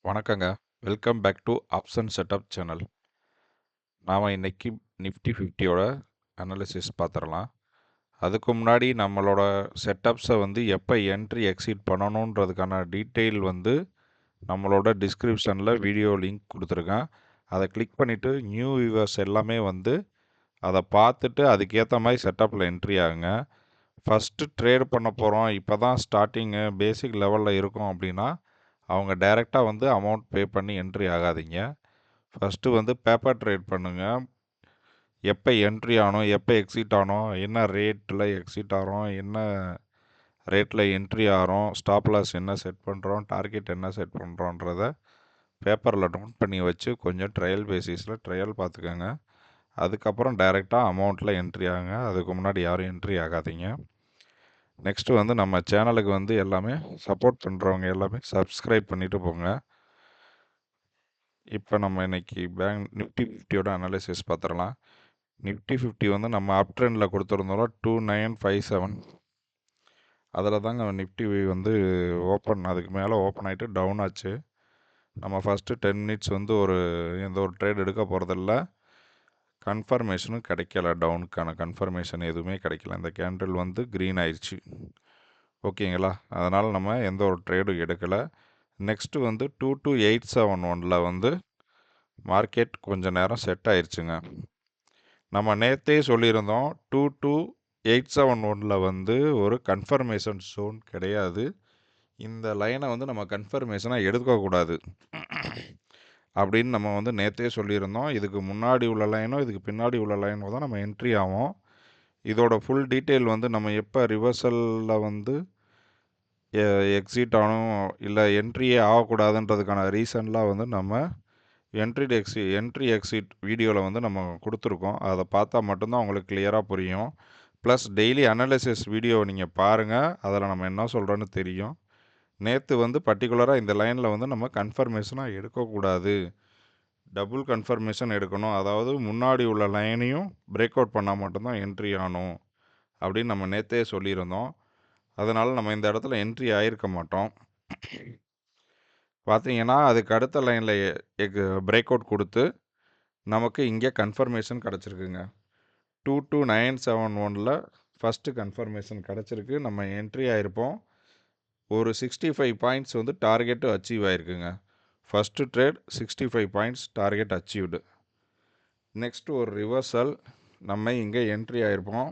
வணக்கங்க. Welcome back to option setup channel. நாம் இன்னைக்கு நிஃப்டி 50யோட அனாலிசிஸ் பார்த்துடலாம். அதுக்கு முன்னாடி நம்மளோட செட்டப்ஸை வந்து எப்போ என்ட்ரி எக்ஸிட் பண்ணணுன்றதுக்கான டீட்டெயில் வந்து நம்மளோட டிஸ்கிரிப்ஷனில் வீடியோ லிங்க் கொடுத்துருக்கேன். அதை கிளிக் பண்ணிவிட்டு நியூ வியூவர்ஸ் எல்லாமே வந்து அதை பார்த்துட்டு அதுக்கேற்ற மாதிரி செட்டப்பில் என்ட்ரி ஆகுங்க. ஃபஸ்ட்டு ட்ரேட் பண்ண போகிறோம், இப்போ தான் ஸ்டார்டிங்கு பேசிக் லெவலில் இருக்கும் அப்படின்னா அவங்க டைரெக்டாக வந்து அமௌண்ட் பே பண்ணி என்ட்ரி ஆகாதீங்க. ஃபஸ்ட்டு வந்து பேப்பர் ட்ரேட் பண்ணுங்கள். எப்போ என்ட்ரி ஆனோம், எப்போ எக்ஸிட் ஆனோம், என்ன ரேட்டில் எக்ஸிட் ஆகிறோம், என்ன ரேட்டில் என்ட்ரி ஆகிறோம், ஸ்டாப் லாஸ் என்ன செட் பண்ணுறோம், டார்கெட் என்ன செட் பண்ணுறோன்றத பேப்பரில் நோட் பண்ணி வச்சு கொஞ்சம் ட்ரையல் பேசிஸில் ட்ரையல் பார்த்துக்கோங்க. அதுக்கப்புறம் டைரெக்டாக அமௌண்ட்டில் என்ட்ரி ஆகுங்க. அதுக்கு முன்னாடி யாரும் என்ட்ரி ஆகாதீங்க. நெக்ஸ்ட்டு வந்து நம்ம சேனலுக்கு வந்து எல்லாமே சப்போர்ட் பண்ணுறவங்க எல்லாமே சப்ஸ்கிரைப் பண்ணிவிட்டு போங்க. இப்போ நம்ம இன்னைக்கு நிஃப்டி 50யோட அனாலிசிஸ் பார்த்துடலாம். நிஃப்டி 50 வந்து நம்ம அப் ட்ரெண்டில் கொடுத்துருந்தோம் 2957. அதில் தாங்க நிஃப்டி வந்து அதுக்கு மேலே ஓப்பன் ஆகிட்டு டவுன் ஆச்சு. நம்ம ஃபஸ்ட்டு 10 மினிட்ஸ் வந்து எந்த ஒரு ட்ரேட் எடுக்க போகிறதில்ல. கன்ஃபர்மேஷனும் கிடைக்கல, டவுனுக்கான கன்ஃபர்மேஷன் எதுவுமே கிடைக்கல. இந்த கேண்டில் வந்து க்ரீன் ஆயிடுச்சு. ஓகேங்களா, அதனால் நம்ம எந்த ஒரு ட்ரேடும் எடுக்கலை. நெக்ஸ்ட்டு வந்து 22871 வந்து மார்க்கெட் கொஞ்சம் நேரம் செட் ஆயிடுச்சுங்க. நம்ம நேற்றே சொல்லியிருந்தோம் 22871 வந்து ஒரு கன்ஃபர்மேஷன் ஜோன் கிடையாது. இந்த லைனை வந்து நம்ம கன்ஃபர்மேஷனாக எடுக்கக்கூடாது அப்படின்னு நம்ம வந்து நேற்றே சொல்லியிருந்தோம். இதுக்கு முன்னாடி உள்ள லைனோ இதுக்கு பின்னாடி உள்ள லைனோ தான் நம்ம என்ட்ரி ஆகும். இதோட ஃபுல் டீட்டெயில் வந்து நம்ம எப்போ ரிவர்சலில் வந்து எக்ஸிட் ஆகணும் இல்லை என்ட்ரியே ஆகக்கூடாதுன்றதுக்கான ரீசன்லாம் வந்து நம்ம என்ட்ரி எக்ஸிட் வீடியோவில் வந்து நம்ம கொடுத்துருக்கோம். அதை பார்த்தா மட்டும்தான் உங்களுக்கு கிளியராக புரியும். ப்ளஸ் டெய்லி அனாலிசிஸ் வீடியோ நீங்கள் பாருங்கள், அதில் நம்ம என்ன சொல்கிறோன்னு தெரியும். நேற்று வந்து பர்டிகுலராக இந்த லைனில் வந்து நம்ம கன்ஃபர்மேஷனாக எடுக்கக்கூடாது, டபுள் கன்ஃபர்மேஷன் எடுக்கணும். அதாவது முன்னாடி உள்ள லைனையும் பிரேக் அவுட் பண்ணால் மட்டும்தான் என்ட்ரி ஆகணும் அப்படின்னு நம்ம நேற்றே சொல்லியிருந்தோம். அதனால் நம்ம இந்த இடத்துல என்ட்ரி ஆகிருக்க மாட்டோம். பார்த்தீங்கன்னா அதுக்கு அடுத்த லைனில் பிரேக் அவுட் கொடுத்து நமக்கு இங்கே கன்ஃபர்மேஷன் கிடச்சிருக்குங்க. 22971 ஃபஸ்ட்டு கன்ஃபர்மேஷன் கிடச்சிருக்கு. நம்ம என்ட்ரி ஆகிருப்போம். ஒரு 65 பாயிண்ட்ஸ் வந்து டார்கெட்டு அச்சீவ் ஆகிருக்குங்க. First trade 65 points target achieved. Next ஒரு ரிவர்சல், நம்ம இங்கே என்ட்ரி ஆகிருப்போம்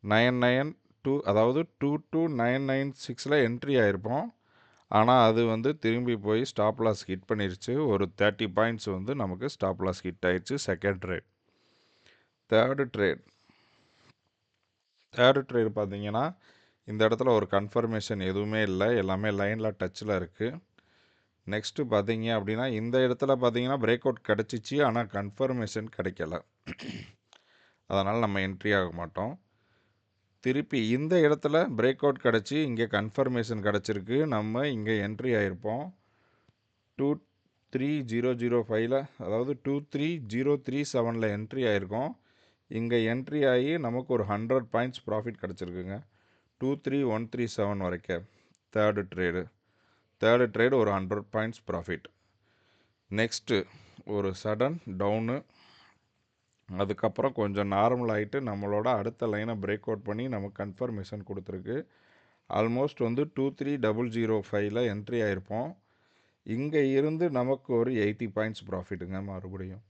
992, அதாவது 22996 என்ட்ரி ஆகிருப்போம். ஆனால் அது வந்து திரும்பி போய் ஸ்டாப் லாஸ் ஹிட் பண்ணிருச்சு. ஒரு 30 பாயிண்ட்ஸ் வந்து நமக்கு ஸ்டாப் லாஸ் ஹிட் ஆயிடுச்சு. Second trade. தேர்டு ட்ரேட் பார்த்தீங்கன்னா இந்த இடத்துல ஒரு கன்ஃபர்மேஷன் எதுவுமே இல்லை, எல்லாமே லைனில் டச்சில் இருக்குது. நெக்ஸ்ட்டு பார்த்தீங்க அப்படின்னா இந்த இடத்துல பார்த்தீங்கன்னா பிரேக் அவுட் கிடச்சிச்சு, ஆனால் கன்ஃபர்மேஷன் கிடைக்கல. அதனால் நம்ம என்ட்ரி ஆக மாட்டோம். திருப்பி இந்த இடத்துல பிரேக் அவுட் கிடச்சி இங்கே கன்ஃபர்மேஷன் கிடச்சிருக்கு, நம்ம இங்கே என்ட்ரி ஆகிருப்போம் 23005, அதாவது 23037 என்ட்ரி ஆகிருக்கோம். இங்கே என்ட்ரி ஆகி நமக்கு ஒரு 100 பாயிண்ட்ஸ் ப்ராஃபிட் கிடச்சிருக்குங்க 23137 வரைக்கும். தேர்டு ட்ரேடு ஒரு 100 பாயிண்ட்ஸ் ப்ராஃபிட். நெக்ஸ்ட்டு ஒரு சடன் டவுனு, அதுக்கப்புறம் கொஞ்சம் நார்மல் ஆகிட்டு நம்மளோட அடுத்த லைனை பிரேக் அவுட் பண்ணி நமக்கு கன்ஃபர்மேஷன் கொடுத்துருக்கு. ஆல்மோஸ்ட் வந்து 23005 என்ட்ரி ஆகிருப்போம். இங்கே இருந்து நமக்கு ஒரு 80 பாயிண்ட்ஸ் ப்ராஃபிட்டுங்க. மறுபடியும்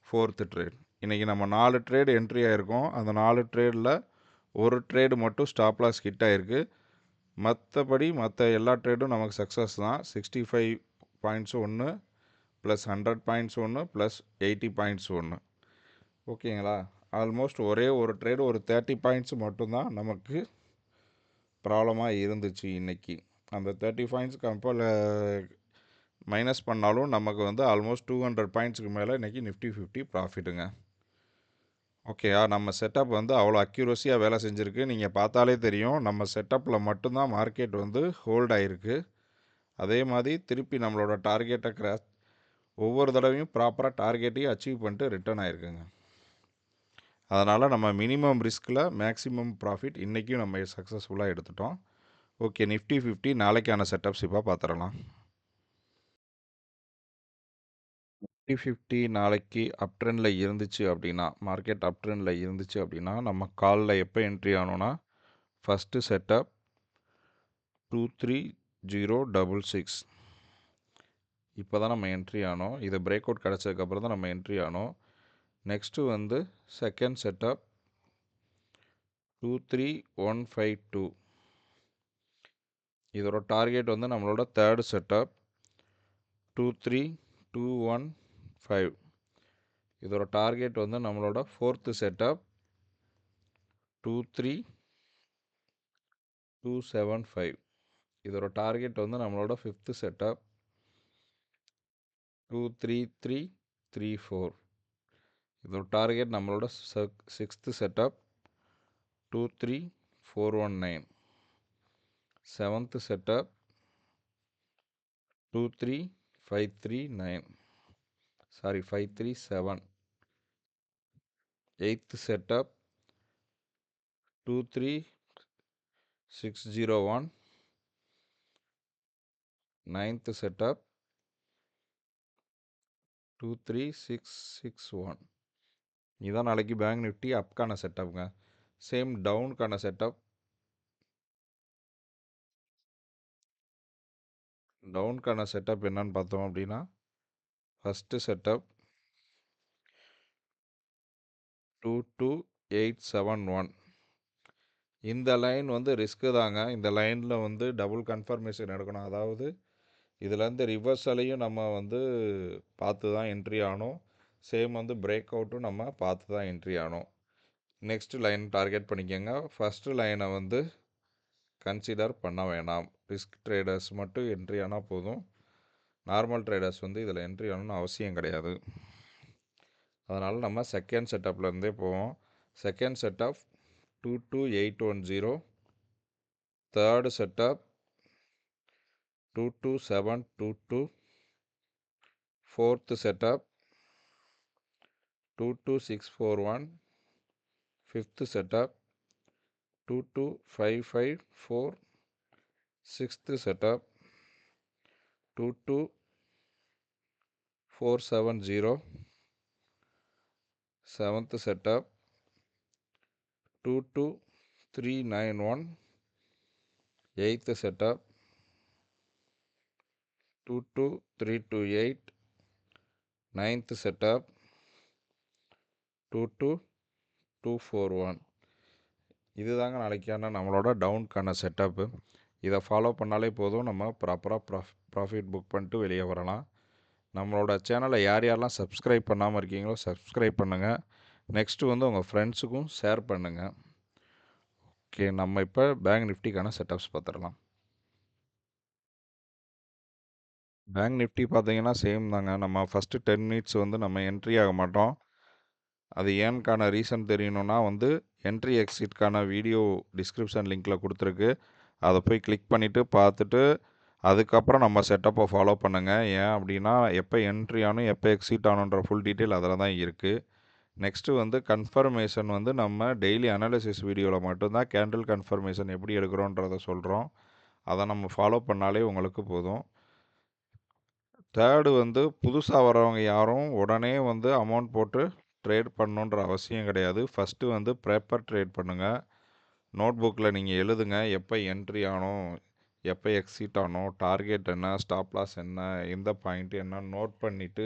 ஃபோர்த்து ட்ரேட். இன்றைக்கி நம்ம 4 ட்ரேடு என்ட்ரி ஆகிருக்கோம். அந்த 4 ட்ரேடில் ஒரு ட்ரேடு மட்டும் ஸ்டாப் லாஸ் ஹிட் ஆகிருக்கு. மற்றபடி மற்ற எல்லா ட்ரேடும் நமக்கு சக்ஸஸ் தான். 65 பாயிண்ட்ஸ் ஒன்று, ப்ளஸ் 100 பாயிண்ட்ஸ் ஒன்று, ப்ளஸ் 80 பாயிண்ட்ஸ் ஒன்று. ஓகேங்களா, ஆல்மோஸ்ட் ஒரே ஒரு ட்ரேடு ஒரு 30 பாயிண்ட்ஸ் மட்டும்தான் நமக்கு ப்ராப்ளமாக இருந்துச்சு இன்றைக்கி. அந்த 30 பாயிண்ட்ஸ் மைனஸ் பண்ணாலும் நமக்கு வந்து ஆல்மோஸ்ட் 200 பாயிண்ட்ஸுக்கு மேலே இன்றைக்கி நிஃப்டி 50 ப்ராஃபிட்டுங்க. ஓகேயா, நம்ம செட்டப் வந்து அவ்வளோ அக்யூரஸியாக வேலை செஞ்சுருக்கு. நீங்கள் பார்த்தாலே தெரியும், நம்ம செட்டப்பில் மட்டும்தான் மார்க்கெட் வந்து ஹோல்ட் ஆகிருக்கு. அதே மாதிரி திருப்பி நம்மளோட டார்கெட்டை கிராஸ் ஒவ்வொரு தடவையும் ப்ராப்பராக டார்கெட்டையும் அச்சீவ் பண்ணிட்டு ரிட்டர்ன் ஆயிருக்குங்க. அதனால் நம்ம மினிமம் ரிஸ்கில் மேக்ஸிமம் ப்ராஃபிட் இன்றைக்கும் நம்ம சக்ஸஸ்ஃபுல்லாக எடுத்துட்டோம். ஓகே, நிஃப்டி 50 நாளைக்கான செட்டப்ஸ் இப்போ பார்த்துடலாம். நிஃப்டி 50 நாளைக்கு அப் ட்ரெண்டில் இருந்துச்சு அப்படின்னா, மார்க்கெட் அப் ட்ரெண்டில் இருந்துச்சு அப்படின்னா, நம்ம காலில் எப்போ என்ட்ரி ஆனோன்னா, ஃபஸ்ட்டு செட்டப் 23066 இப்போ தான் நம்ம என்ட்ரி ஆனோம். இது பிரேக் அவுட் கிடச்சதுக்கப்புறம் தான் நம்ம என்ட்ரி ஆனோம். நெக்ஸ்ட்டு வந்து செகண்ட் செட்டப் 23152 இதோட டார்கெட் வந்து நம்மளோட தேர்ட் செட்டப் 23215 இதோட டார்கெட் வந்து நம்மளோட ஃபோர்த்து செட்டப் 23275 இதோட டார்கெட் வந்து நம்மளோட ஃபிஃப்த்து செட்டப் 23334 இதோட டார்கெட் நம்மளோட sixth setup 23419 seventh setup 537 eighth setup 23601 ninth setup 23661 இதான் நாளைக்கு பேங்க் நிஃப்டி அப்கான செட்டப்புங்க. சேம் டவுனுக்கான செட்டப் என்னன்னு பார்த்தோம் அப்படின்னா, ஃபஸ்ட்டு செட்டப் 22871 இந்த லைன் வந்து ரிஸ்க்கு தாங்க. இந்த லைனில் வந்து டபுள் கன்ஃபர்மேஷன் எடுக்கணும். அதாவது இதுலேருந்து ரிவர்சலையும் நம்ம வந்து பார்த்து தான் என்ட்ரி ஆனோம். சேம் வந்து பிரேக் அவுட்டும் நம்ம பார்த்து தான் என்ட்ரி ஆனோம். நெக்ஸ்ட் லைன் டார்கெட் பண்ணிக்கோங்க. ஃபஸ்ட்டு லைனை வந்து கன்சிடர் பண்ண வேணாம். ரிஸ்க் ட்ரேடர்ஸ் மட்டும் என்ட்ரி ஆனால் போதும். நார்மல் ட்ரேடர்ஸ் வந்து இதில் என்ட்ரி ஆகணும்னு அவசியம் கிடையாது. அதனால் நம்ம செகண்ட் செட்டப்லேருந்தே போவோம். Second setup 22810 third setup 22722 fourth setup 22641 fifth setup 22554 sixth setup 22470 seventh setup 22391 eighth setup 22328 ninth setup 22241 இதுதாங்க நாளைக்கான நம்மளோட டவுனுக்கான செட்டப்பு. இதை ஃபாலோ பண்ணாலே போதும், நம்ம ப்ராப்பராக ப்ராஃபிட் புக் பண்ணிட்டு வெளியே வரலாம். நம்மளோட சேனலை யார் யாரெல்லாம் சப்ஸ்கிரைப் பண்ணாமல் இருக்கீங்களோ சப்ஸ்கிரைப் பண்ணுங்கள். நெக்ஸ்ட்டு வந்து உங்கள் ஃப்ரெண்ட்ஸுக்கும் ஷேர் பண்ணுங்கள். ஓகே, நம்ம இப்போ பேங்க் நிஃப்டிக்கான செட்டப்ஸ் பார்த்துடலாம். பேங்க் நிஃப்டி பார்த்தீங்கன்னா சேம் தாங்க. நம்ம ஃபஸ்ட்டு 10 மினிட்ஸ் வந்து நம்ம என்ட்ரி ஆக மாட்டோம். அது ஏன்கான ரீசன் தெரியணுன்னா வந்து என்ட்ரி எக்ஸிட்கான வீடியோ டிஸ்கிரிப்ஷன் லிங்க்கில் கொடுத்துருக்கு. அதை போய் கிளிக் பண்ணிவிட்டு பார்த்துட்டு அதுக்கப்புறம் நம்ம செட்டப்பை ஃபாலோ பண்ணுங்கள். ஏன் அப்படின்னா எப்போ என்ட்ரி ஆகணும் எப்போ எக்ஸிட் ஆகணுன்ற ஃபுல் டீட்டெயில் அதில் தான் இருக்குது. நெக்ஸ்ட்டு வந்து கன்ஃபர்மேஷன் வந்து நம்ம டெய்லி அனாலிசிஸ் வீடியோவில் மட்டும்தான் கேண்டில் கன்ஃபர்மேஷன் எப்படி எடுக்கிறோன்றதை சொல்கிறோம். அதை நம்ம ஃபாலோ பண்ணாலே உங்களுக்கு போதும். தேர்டு வந்து புதுசாக வரவங்க யாரும் உடனே வந்து அமௌண்ட் போட்டு ட்ரேட் பண்ணணுன்ற அவசியம் கிடையாது. ஃபஸ்ட்டு வந்து பேப்பர் ட்ரேட் பண்ணுங்கள். நோட் புக்கில் நீங்கள் எழுதுங்க, எப்போ என்ட்ரி ஆனோம் எப்போ எக்ஸிட் ஆனோம், டார்கெட் என்ன, ஸ்டாப் லாஸ் என்ன, எந்த பாயிண்ட் என்ன நோட் பண்ணிவிட்டு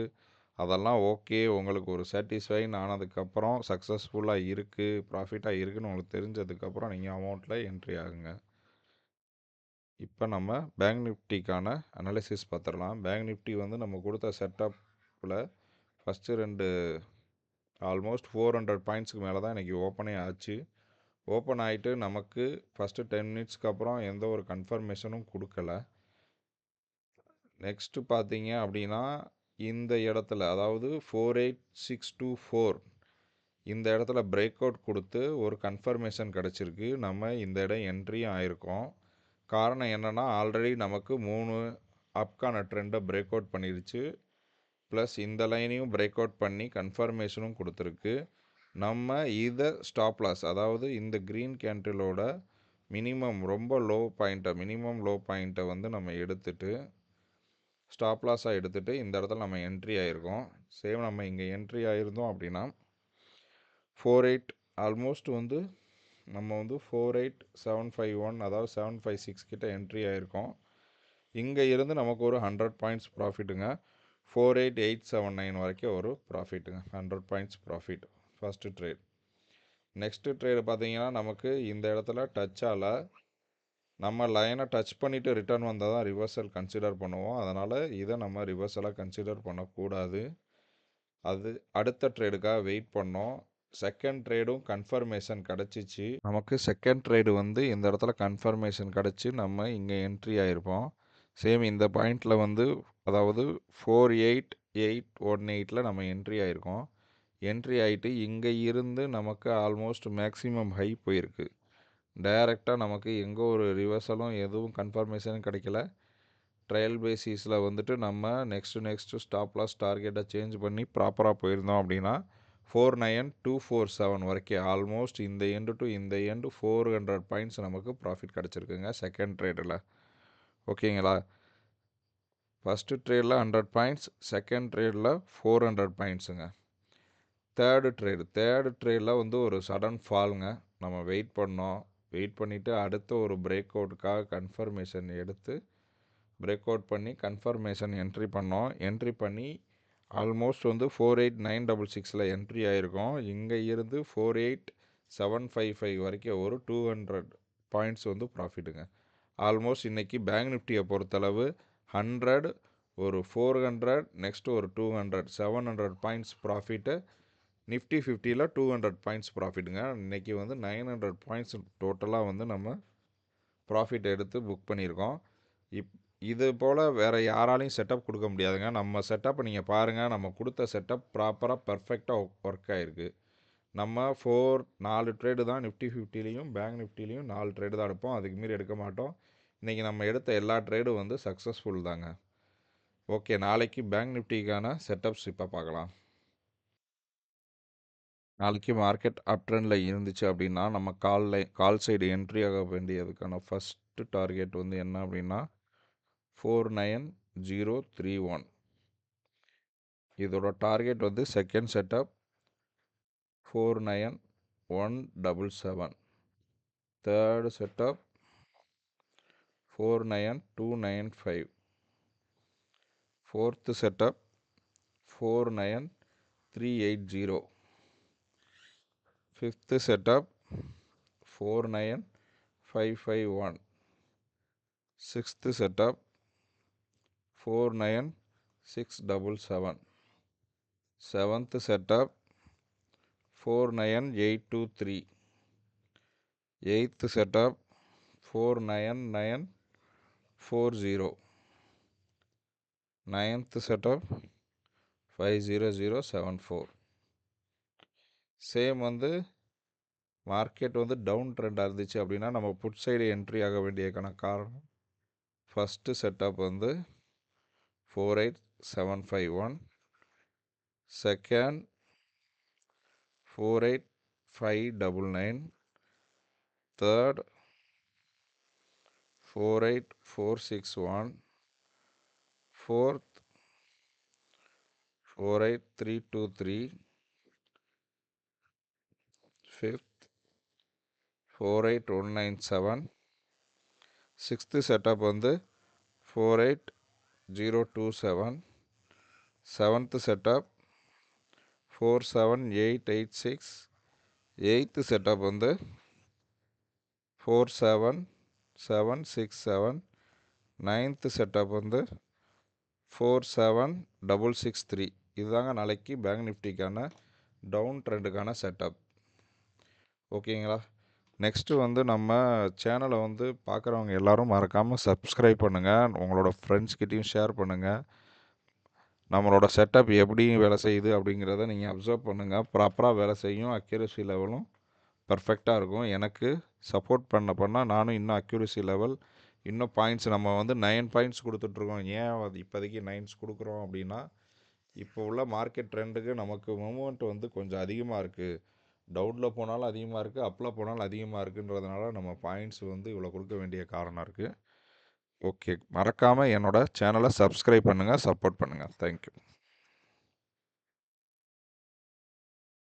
அதெல்லாம் ஓகே உங்களுக்கு ஒரு சாட்டிஸ்ஃபைன் ஆனதுக்கப்புறம் சக்ஸஸ்ஃபுல்லாக இருக்குது ப்ராஃபிட்டாக இருக்குதுன்னு உங்களுக்கு தெரிஞ்சதுக்கப்புறம் நீங்கள் அமௌண்ட்டில் என்ட்ரி ஆகுங்க. இப்போ நம்ம பேங்க் நிஃப்டிக்கான அனாலிசிஸ் பார்த்துடலாம். பேங்க் நிஃப்டி வந்து நம்ம கொடுத்த செட்டப்பில் ஃபஸ்ட்டு ரெண்டு ஆல்மோஸ்ட் 400 பாயிண்ட்ஸுக்கு மேலே தான் இன்றைக்கி ஓப்பனே ஆச்சு. ஓப்பன் ஆகிட்டு நமக்கு ஃபஸ்ட்டு 10 மினிட்ஸ்க்கு அப்புறம் எந்த ஒரு கன்ஃபர்மேஷனும் கொடுக்கல. நெக்ஸ்ட்டு பார்த்தீங்க அப்படின்னா இந்த இடத்துல அதாவது 48624 இந்த இடத்துல பிரேக் அவுட் கொடுத்து ஒரு கன்ஃபர்மேஷன் கிடச்சிருக்கு. நம்ம இந்த இடம் என்ட்ரியும் ஆயிருக்கோம். காரணம் என்னென்னா ஆல்ரெடி நமக்கு 3 அப்கான ட்ரெண்டை பிரேக் அவுட் பண்ணிருச்சு. ப்ளஸ் இந்த லைனையும் பிரேக் அவுட் பண்ணி கன்ஃபர்மேஷனும் கொடுத்துருக்கு. நம்ம இதை ஸ்டாப் லாஸ், அதாவது இந்த க்ரீன் கேண்டிலோட மினிமம் லோ பாயிண்ட்டை வந்து நம்ம எடுத்துட்டு ஸ்டாப் லாஸாக எடுத்துகிட்டு இந்த இடத்துல நம்ம என்ட்ரி ஆகிருக்கோம். சேம் நம்ம இங்கே என்ட்ரி ஆகிருந்தோம் அப்படின்னா 48 ஆல்மோஸ்ட் வந்து நம்ம வந்து 48751, அதாவது 756 கிட்ட என்ட்ரி ஆகிருக்கோம். இங்கே இருந்து நமக்கு ஒரு 100 பாயிண்ட்ஸ் ப்ராஃபிட்டுங்க. 48879 வரைக்கும் ஒரு ப்ராஃபிட்டுங்க. 100 points profit first trade. Next trade பார்த்தீங்கன்னா நமக்கு இந்த இடத்துல டச்சால் நம்ம லைனை டச் பண்ணிவிட்டு ரிட்டர்ன் வந்தால் தான் ரிவர்சல் கன்சிடர் பண்ணுவோம். அதனால் இதை நம்ம ரிவர்சலாக கன்சிடர் பண்ணக்கூடாது. அது அடுத்த ட்ரேடுக்காக வெயிட் பண்ணோம். செகண்ட் ட்ரேடும் கன்ஃபர்மேஷன் கிடச்சிச்சு. நமக்கு செகண்ட் ட்ரேடு வந்து இந்த இடத்துல கன்ஃபர்மேஷன் கிடச்சி நம்ம இங்கே என்ட்ரி ஆகிருப்போம். சேம் இந்த பாயிண்டில் வந்து அதாவது 48818 நம்ம என்ட்ரி ஆகிருக்கோம். என்ட்ரி ஆகிட்டு இங்கே இருந்து நமக்கு ஆல்மோஸ்ட் மேக்ஸிமம் ஹை போயிருக்கு. டைரெக்டாக நமக்கு எங்கே ஒரு ரிவர்சலும் எதுவும் கன்ஃபர்மேஷனும் கிடைக்கல. ட்ரையல் பேசிஸில் வந்துட்டு நம்ம நெக்ஸ்ட்டு ஸ்டாப் லாஸ் டார்கெட்டை சேஞ்ச் பண்ணி ப்ராப்பராக போயிருந்தோம் அப்படின்னா 49247 வரைக்கும் ஆல்மோஸ்ட் இந்த எண்டு டு இந்த எண்டு 400 பாயிண்ட்ஸ் நமக்கு ப்ராஃபிட் கிடச்சிருக்குங்க செகண்ட் ட்ரேடில். ஓகேங்களா? ஃபஸ்ட்டு ட்ரேடில் 100 பாயிண்ட்ஸ், செகண்ட் ட்ரேடில் 400 பாயிண்ட்ஸுங்க. தேர்டு ட்ரேடில் வந்து ஒரு சடன் ஃபாலுங்க. நம்ம வெயிட் பண்ணிவிட்டு அடுத்த ஒரு பிரேக் அவுட்டுக்காக கன்ஃபர்மேஷன் எடுத்து பிரேக் அவுட் பண்ணி கன்ஃபர்மேஷன் என்ட்ரி பண்ணோம். என்ட்ரி பண்ணி ஆல்மோஸ்ட் வந்து 48966 என்ட்ரி ஆகிருக்கோம். இங்கே இருந்து 48755 வரைக்கும் ஒரு 200 பாயிண்ட்ஸ் வந்து ப்ராஃபிட்டுங்க. ஆல்மோஸ்ட் இன்றைக்கி பேங்க் நிஃப்டியை பொறுத்தளவு 100, ஒரு 400, நெக்ஸ்ட்டு ஒரு 200, 700 பாயிண்ட்ஸ் ப்ராஃபிட்டு. நிஃப்டி 50ல் 200 பாயிண்ட்ஸ் ப்ராஃபிட்டுங்க. இன்றைக்கி வந்து 900 பாயிண்ட்ஸ் டோட்டலாக வந்து நம்ம ப்ராஃபிட் எடுத்து புக் பண்ணியிருக்கோம். இது போல் வேறு யாராலையும் செட்டப் கொடுக்க முடியாதுங்க. நம்ம செட்டப் நீங்கள் பாருங்கள், நம்ம கொடுத்த செட்டப் ப்ராப்பராக பர்ஃபெக்டாக ஒர்க் ஆகிருக்கு. நம்ம 4 ட்ரேடு தான் நிஃப்டி 50லையும் பேங்க் நிஃப்டிலையும் 4 ட்ரேடு தான் எடுப்போம். அதுக்கு மீறி எடுக்க மாட்டோம். இன்றைக்கி நம்ம எடுத்த எல்லா ட்ரேடும் வந்து சக்ஸஸ்ஃபுல் தாங்க. ஓகே, நாளைக்கு பேங்க் நிஃப்டிக்கான செட்டப்ஸ் இப்போ பார்க்கலாம். நாளைக்கு மார்க்கெட் அப் ட்ரெண்டில் இருந்துச்சு அப்படின்னா நம்ம கால் சைடு என்ட்ரி ஆக வேண்டியதுக்கான ஃபஸ்ட்டு டார்கெட் வந்து என்ன அப்படின்னா 49031. இதோட டார்கெட் வந்து second setup 49177. Third setup 49295. Fourth setup 49380. Fifth setup 49551. Sixth setup 49677. Seventh setup 49823. Eighth setup 49940. Ninth setup 50074. Same வந்து மார்க்கெட் வந்து டவுன் ட்ரெண்டாக இருந்துச்சு அப்படின்னா நம்ம புட் சைடு என்ட்ரி ஆக வேண்டியதுக்கான காரணம் ஃபஸ்ட்டு செட்டப் வந்து 48751. Second 48599. Third 48461. Fourth 48323. Fifth 48197. Sixth setup வந்து 48027. Seventh setup 47886. எயித்து செட்டப் வந்து 47767. நைன்த்து செட்டப் வந்து 47663. இதுதாங்க நாளைக்கு பேங்க் நிஃப்டிக்கான டவுன் ட்ரெண்டுக்கான செட்டப். ஓகேங்களா? நெக்ஸ்ட்டு வந்து நம்ம சேனலை வந்து பார்க்குறவங்க எல்லோரும் மறக்காமல் சப்ஸ்கிரைப் பண்ணுங்கள். உங்களோட ஃப்ரெண்ட்ஸ்கிட்டையும் ஷேர் பண்ணுங்கள். நம்மளோட செட்டப் எப்படி வேலை செய்யுது அப்படிங்கிறத நீங்கள் அப்சர்வ் பண்ணுங்கள். ப்ராப்பராக வேலை செய்யும், அக்யூரசி லெவலும் பர்ஃபெக்டாக இருக்கும். எனக்கு சப்போர்ட் பண்ண நானும் இன்னும் அக்யூரசி லெவல் இன்னும் பாயிண்ட்ஸ் நம்ம வந்து 9 பாயிண்ட்ஸ் கொடுத்துட்ருக்கோம். ஏன் அது இப்போதைக்கு 9s கொடுக்குறோம் அப்படின்னா, இப்போ உள்ள மார்க்கெட் ட்ரெண்டுக்கு நமக்கு மூமெண்ட் வந்து கொஞ்சம் அதிகமாக இருக்குது. டவுனில் போனாலும் அதிகமாக இருக்குது, அப்பில் போனாலும் அதிகமாக இருக்குன்றதுனால நம்ம பாயிண்ட்ஸ் வந்து இவ்வளோ கொடுக்க வேண்டிய காரணம் இருக்குது. ஓகே, மறக்காமல் என்னோட சேனலை சப்ஸ்கிரைப் பண்ணுங்கள், சப்போர்ட் பண்ணுங்கள். தேங்க்யூ.